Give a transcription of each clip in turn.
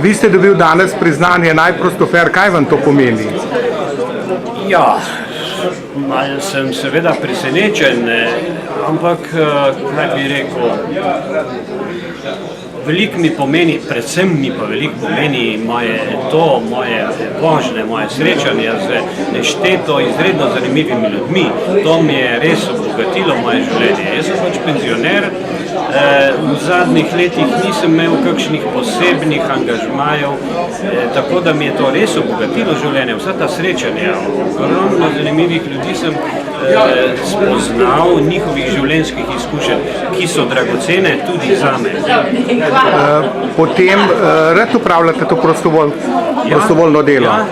Vi ste dobil danes priznanje naj Prostofer, kaj vam to pomeni? Ja, malo sem seveda presenečen, ampak kaj bi rekel, veliko mi pomeni, predvsem mi pa veliko pomeni moje vožnje, moje srečanje z nešteto izredno zanimivimi ljudmi. To mi je res obogatilo moje življenje. Jaz sem pač penzioner, v zadnjih letih nisem imel kakšnih posebnih angažmajev, tako da mi je to res obogatilo življenje, vsa ta srečanja. Ogromno zanimivih ljudi sem spoznal, njihovih življenjskih izkušenj, ki so dragocene tudi zame. Potem rad upravljate to prostovoljno delo? Ja,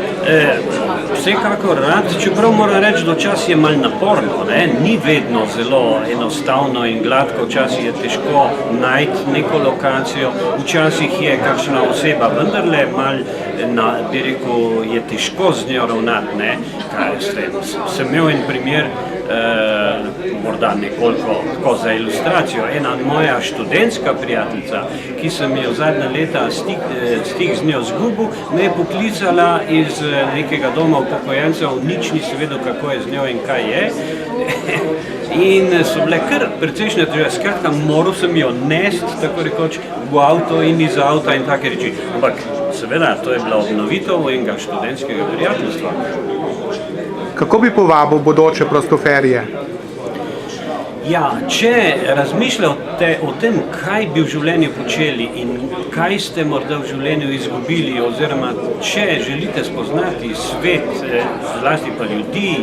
vsekakor rad, čeprav moram reči, da včasih je malo naporno, ni vedno zelo enostavno in gladko, včasih je težko najti neko lokacijo, včasih je kakšna oseba vendarle malo, bi rekel, je težko z njo ravnati, kaj sem imel en primer, morda nekoliko tako za ilustracijo, ena moja študentska prijateljica, ki sem je v zadnja leta stik z njo zgubil, me je poklicala iz nekega doma upokojencev, nič nisem vedel, kako je z njo in kaj je. In so bile kar precejšnje težave, skratka, moral sem jo nesti, tako rekoč, v avto in iz avta in take reči. Ampak seveda, to je bila obnovitev enega študentskega prijateljstva. Kako bi povabil bodoče prostoferje? Ja, če razmišljate o tem, kaj bi v življenju počeli in kaj ste morda v življenju izgubili, oziroma če želite spoznati svet, zlasti pa ljudi,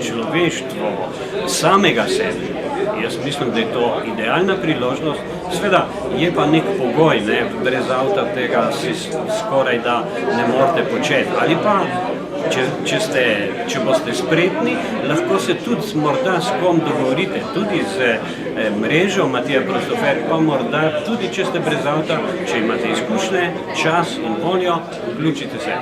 človeštvo, samega sebe, jaz mislim, da je to idealna priložnost. Seveda je pa nek pogoj, brez avta tega si skoraj da ne morete početi. Ali pa, če boste spretni, lahko se tudi morda s kom dogovorite, tudi z mrežo Matija Prostofer, pa morda tudi, če ste brez avta, če imate izkušnje, čas in voljo, vključite se.